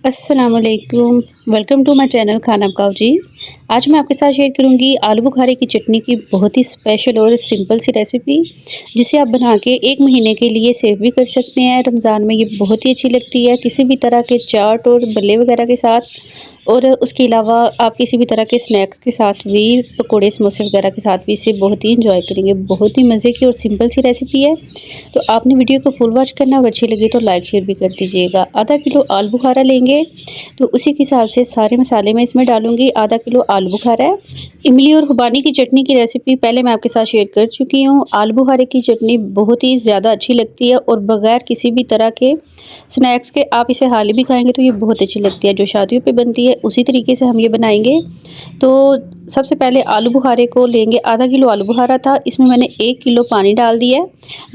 अस्सलामुअलैकुम। Welcome to my channel खाना पकाओ जी। आज मैं आपके साथ शेयर करूंगी आलू बुखारे की चटनी की बहुत ही स्पेशल और सिंपल सी रेसिपी, जिसे आप बना के 1 महीने के लिए सेव भी कर सकते हैं। रमज़ान में ये बहुत ही अच्छी लगती है किसी भी तरह के चाट और बल्ले वगैरह के साथ, और उसके अलावा आप किसी भी तरह के स्नैक्स के साथ भी, पकोड़े समोसे वगैरह के साथ भी इसे बहुत ही इंजॉय करेंगे। बहुत ही मज़े की और सिंपल सी रेसिपी है, तो आपने वीडियो को फुल वॉच करना और अच्छी लगी तो लाइक शेयर भी कर दीजिएगा। आधा किलो आलू बुखारा लेंगे तो उसी के हिसाब से सारे मसाले मैं इसमें डालूंगी। आधा किलो आलू बुखारा है। इमली और खुबानी की चटनी की रेसिपी पहले मैं आपके साथ शेयर कर चुकी हूँ। आलू बुखारे की चटनी बहुत ही ज़्यादा अच्छी लगती है और बगैर किसी भी तरह के स्नैक्स के आप इसे हाली भी खाएंगे तो ये बहुत अच्छी लगती है। जो शादियों पे बनती है उसी तरीके से हम ये बनाएंगे। तो सबसे पहले आलू बुखारे को लेंगे। आधा किलो आलू बुखारा था, इसमें मैंने 1 किलो पानी डाल दिया है।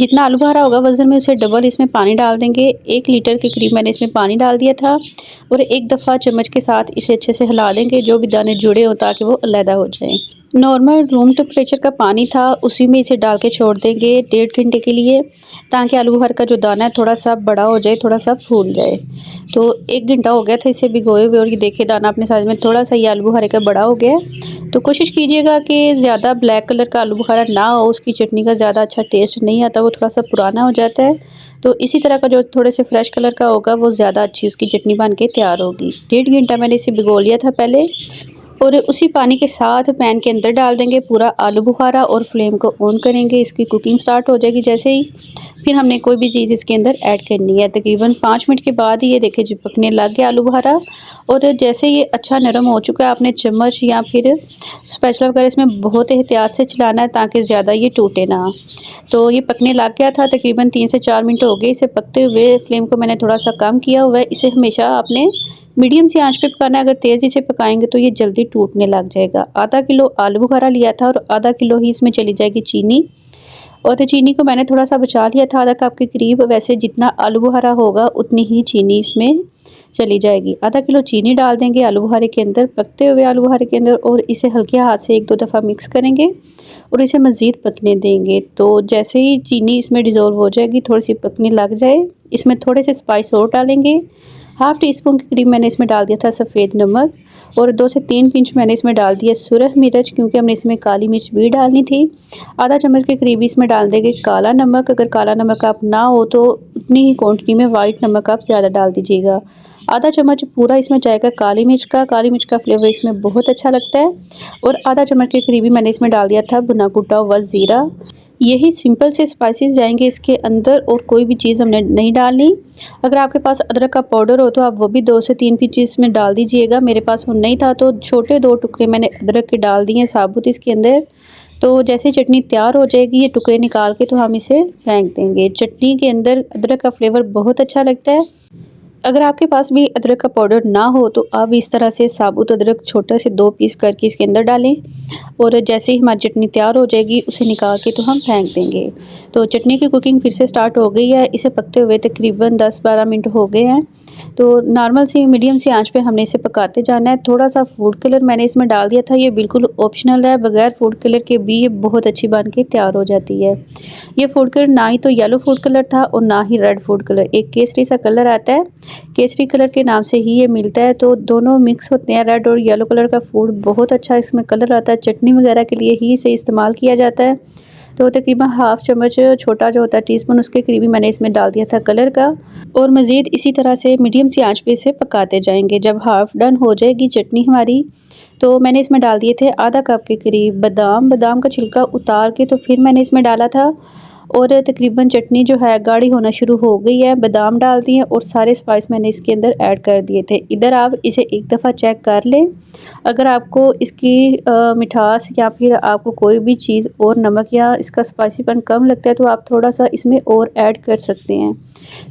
जितना आलू बुखारा होगा वज़न में उससे डबल इसमें पानी डाल देंगे। 1 लीटर के करीब मैंने इसमें पानी डाल दिया था और एक दफ़ा चम्मच के साथ इसे अच्छे से हिला देंगे, जो भी दाने जुड़े हों ताकि वो अलहदा हो जाएं। नॉर्मल रूम टेम्परेचर का पानी था, उसी में इसे डाल के छोड़ देंगे 1.5 घंटे के लिए, ताकि आलू बुखारे का जो दाना है थोड़ा सा बड़ा हो जाए, थोड़ा सा फूल जाए। तो 1 घंटा हो गया था इसे भिगोए हुए और ये देखिए दाना अपने साइज़ में थोड़ा सा ये आलू बुखारे का बड़ा हो गया है। तो कोशिश कीजिएगा कि ज़्यादा ब्लैक कलर का आलू बुखारा ना हो, उसकी चटनी का ज़्यादा अच्छा टेस्ट नहीं आता, वो थोड़ा सा पुराना हो जाता है। तो इसी तरह का जो थोड़े से फ्रेश कलर का होगा वो ज़्यादा अच्छी उसकी चटनी बन के तैयार होगी। 1.5 घंटा मैंने इसे भिगो लिया था पहले, और उसी पानी के साथ पैन के अंदर डाल देंगे पूरा आलू बुखारा और फ्लेम को ऑन करेंगे। इसकी कुकिंग स्टार्ट हो जाएगी जैसे ही, फिर हमने कोई भी चीज़ इसके अंदर ऐड करनी है। तकरीबन 5 मिनट के बाद ही ये देखिए जी पकने लग गया आलू बुखारा, और जैसे ये अच्छा नरम हो चुका है, आपने चम्मच या फिर स्पैचुला वगैरह इसमें बहुत एहतियात से चलाना है ताकि ज़्यादा ये टूटे ना। तो ये पकने लग गया था, तकरीबन 3 से 4 मिनट हो गए इसे पकते हुए। फ्लेम को मैंने थोड़ा सा कम किया हुआ है। इसे हमेशा आपने मीडियम सी आंच पे पकाना है। अगर तेज़ी से पकाएंगे तो ये जल्दी टूटने लग जाएगा। आधा किलो आलू बुखारा लिया था और आधा किलो ही इसमें चली जाएगी चीनी, और चीनी को मैंने थोड़ा सा बचा लिया था आधा कप के करीब। वैसे जितना आलू बुखारा होगा उतनी ही चीनी इसमें चली जाएगी। आधा किलो चीनी डाल देंगे आलू बुखारे के अंदर, पकते हुए आलू बुखारे के अंदर, और इसे हल्के हाथ से 1-2 दफ़ा मिक्स करेंगे और इसे मज़ीद पकने देंगे। तो जैसे ही चीनी इसमें डिज़ोल्व हो जाएगी, थोड़ी सी पकने लग जाए, इसमें थोड़े से स्पाइस और डालेंगे। हाफ़ टी स्पून के करीब मैंने इसमें डाल दिया था सफ़ेद नमक, और 2 से 3 पिंच मैंने इसमें डाल दिया सुरख मिर्च, क्योंकि हमने इसमें काली मिर्च भी डालनी थी। आधा चम्मच के करीब इसमें डाल देंगे काला नमक। अगर काला नमक आप ना हो तो उतनी ही क्वांटिटी में वाइट नमक आप ज़्यादा डाल दीजिएगा। आधा चम्मच पूरा इसमें जाएगा काली मिर्च का फ्लेवर इसमें बहुत अच्छा लगता है। और आधा चम्मच के करीब ही मैंने इसमें डाल दिया था भुना कुटा हुआ ज़ीरा। यही सिंपल से स्पाइसेस जाएंगे इसके अंदर, और कोई भी चीज़ हमने नहीं डालनी। अगर आपके पास अदरक का पाउडर हो तो आप वो भी 2 से 3 पिंच इसमें डाल दीजिएगा। मेरे पास वो नहीं था तो छोटे 2 टुकड़े मैंने अदरक के डाल दिए साबुत इसके अंदर। तो जैसे चटनी तैयार हो जाएगी, ये टुकड़े निकाल के तो हम इसे फेंक देंगे। चटनी के अंदर अदरक का फ्लेवर बहुत अच्छा लगता है। अगर आपके पास भी अदरक का पाउडर ना हो तो आप इस तरह से साबुत अदरक छोटे से 2 पीस करके इसके अंदर डालें, और जैसे ही हमारी चटनी तैयार हो जाएगी उसे निकाल के तो हम फेंक देंगे। तो चटनी की कुकिंग फिर से स्टार्ट हो गई है। इसे पकते हुए तकरीबन 10-12 मिनट हो गए हैं। तो नॉर्मल सी मीडियम सी आंच पे हमने इसे पकाते जाना है। थोड़ा सा फूड कलर मैंने इसमें डाल दिया था, ये बिल्कुल ऑप्शनल है। बगैर फूड कलर के भी ये बहुत अच्छी बन के तैयार हो जाती है। ये फूड कलर ना ही तो येलो फूड कलर था और ना ही रेड फूड कलर, एक केसरी सा कलर आता है, केसरी कलर के नाम से ही ये मिलता है। तो दोनों मिक्स होते हैं, रेड और येलो कलर का फूड बहुत अच्छा इसमें कलर आता है। चटनी वगैरह के लिए ही इसे इस्तेमाल किया जाता है। तो तकरीबन हाफ़ चम्मच छोटा जो होता है टीस्पून, उसके करीब ही मैंने इसमें डाल दिया था कलर का, और मज़ीद इसी तरह से मीडियम सी आंच पे इसे पकाते जाएंगे। जब हाफ़ डन हो जाएगी चटनी हमारी, तो मैंने इसमें डाल दिए थे आधा कप के करीब बादाम का छिलका उतार के तो फिर मैंने इसमें डाला था। और तकरीबन चटनी जो है गाढ़ी होना शुरू हो गई है। बादाम डाल दिए और सारे स्पाइस मैंने इसके अंदर ऐड कर दिए थे। इधर आप इसे एक दफ़ा चेक कर लें, अगर आपको इसकी मिठास या फिर आपको कोई भी चीज़ और नमक या इसका स्पाइसीपन कम लगता है तो आप थोड़ा सा इसमें और ऐड कर सकते हैं।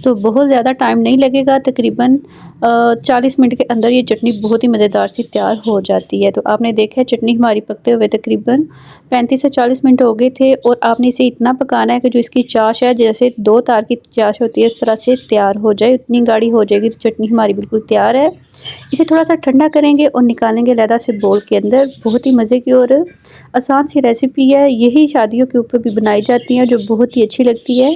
तो बहुत ज़्यादा टाइम नहीं लगेगा, तकरीबन 40 मिनट के अंदर ये चटनी बहुत ही मज़ेदार सी तैयार हो जाती है। तो आपने देखा है चटनी हमारी पकते हुए तकरीबन 35 से 40 मिनट हो गए थे, और आपने इसे इतना पकाना है कि जो इसकी चाश है, जैसे 2 तार की चाश होती है, इस तरह से तैयार हो जाए। इतनी गाढ़ी हो जाएगी तो चटनी हमारी बिल्कुल तैयार है। इसे थोड़ा सा ठंडा करेंगे और निकालेंगे अलहदा से बोल के अंदर। बहुत ही मज़े की और आसान सी रेसिपी है। यही शादियों के ऊपर भी बनाई जाती है, जो बहुत ही अच्छी लगती है,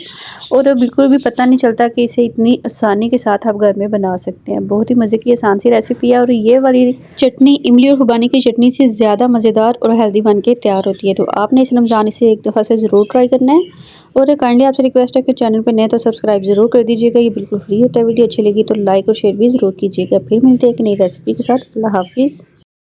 और बिल्कुल भी पता नहीं चलता कि इसे इतनी आसानी के साथ आप घर में बना सकते हैं। हैं। बहुत ही मज़े की आसान सी रेसिपी है और ये वाली चटनी इमली और खुबानी की चटनी से ज़्यादा मज़ेदार और हेल्दी बन के तैयार होती है। तो आपने इस रमज़ान इसे एक दफ़ा से ज़रूर ट्राई करना है और काइंडली आपसे रिक्वेस्ट है कि चैनल पर नए तो सब्सक्राइब ज़रूर कर दीजिएगा। ये बिल्कुल फ्री होता है। वीडियो अच्छी लगी तो लाइक और शेयर भी ज़रूर कीजिएगा। फिर मिलते हैं एक नई रेसिपी के साथ। अल्लाह हाफिज़।